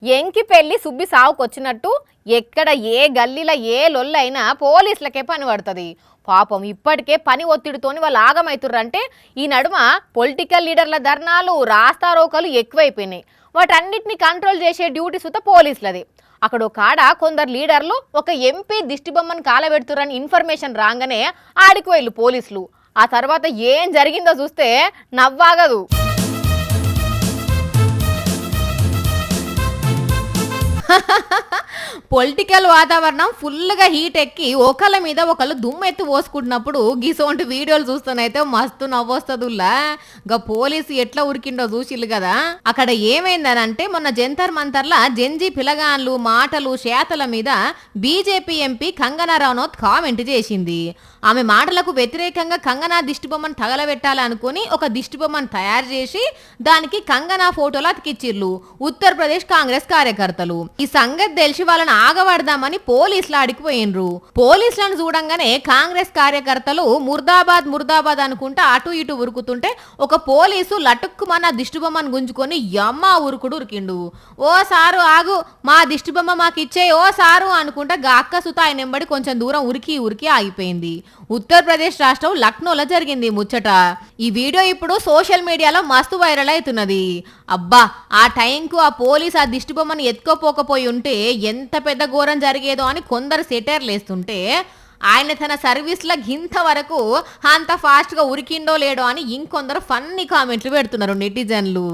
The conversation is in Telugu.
ఎంకి పెళ్లి సుబ్బి సావుకొచ్చినట్టు ఎక్కడ ఏ గల్లీల ఏ లొల్లైనా పోలీసులకే పని పడుతుంది. పాపం ఇప్పటికే పని ఒత్తిడితోని వాళ్ళు ఆగమవుతుర్రంటే ఈ నడుమ పొలిటికల్ లీడర్ల ధర్నాలు రాస్తారోకలు ఎక్కువైపోయినాయి. వాటన్నిటిని కంట్రోల్ చేసే డ్యూటీ సుత పోలీసులది. అక్కడ కాడ కొందరు లీడర్లు ఒక ఎంపీ దిష్టిబొమ్మను కాలబెడుతురని ఇన్ఫర్మేషన్ రాగానే ఆడికి వెళ్ళు పోలీసులు. ఆ తర్వాత ఏం జరిగిందో చూస్తే నవ్వాగదు. పొలిటికల్ వాతావరణం ఫుల్గా హీట్ ఎక్కి ఒకళ్ళ మీద ఒకళ్ళు దుమ్మెత్తి పోసుకుంటున్నప్పుడు గిసోంటి వీడియోలు చూస్తేనైతే మస్తు నవ్వొస్తుందిలా. గా పోలీసు ఎట్లా ఉరికిండో చూసిల్లు కదా. అక్కడ ఏమైందనంటే మొన్న జంతర్ మంతర్ల జంజీ పిలగాన్లు మాటలు చేతల మీద BJP MP Kangana Ranaut comment చేసింది. ఆమె మాటలకు వ్యతిరేకంగా కంగనా దిష్టిబొమ్మను తగలబెట్టాలనుకుని ఒక దిష్టిబొమ్మను తయారు చేసి దానికి కంగనా ఫోటోలు అతికిచ్చిర్లు ఉత్తరప్రదేశ్ కాంగ్రెస్ కార్యకర్తలు. ఈ సంగతి తెలిసి వాళ్ళని ఆగబడదామని పోలీసులు అడిగిపోయినరు. పోలీసులను చూడంగానే కాంగ్రెస్ కార్యకర్తలు ముర్దాబాద్ ముర్దాబాద్ అనుకుంటా అటు ఇటు ఉరుకుతుంటే ఒక పోలీసు లటుక్కుమన్న దిష్టిబొమ్మను గుంజుకొని యమ్మ ఉరుకుడు ఉరికిండు. ఓ సారు ఆగు, మా దిష్టిబొమ్మ మాకు ఇచ్చే ఓ సారు అనుకుంటా అక్క సుత ఆయన వెంబడి కొంచెం దూరం ఉరికి ఉరికి ఆగిపోయింది. ఉత్తరప్రదేశ్ రాష్ట్రం లక్నోలో జరిగింది ముచ్చట. ఈ వీడియో ఇప్పుడు సోషల్ మీడియాలో మస్తు వైరల్ అవుతున్నది. అబ్బా, ఆ టైంకు ఆ పోలీస్ ఆ దిష్టిబొమ్మను ఎత్తుకోపోకపోయి ఉంటే ఎంత పెద్ద ఘోరం జరిగేదో అని కొందరు సెటైర్లు వేస్తుంటే ఆయన తన సర్వీస్లో ఇంతవరకు అంత ఫాస్ట్గా ఉరికిండో లేడో అని ఇంకొందరు ఫన్నీ కామెంట్లు పెడుతున్నారు నెటిజన్లు.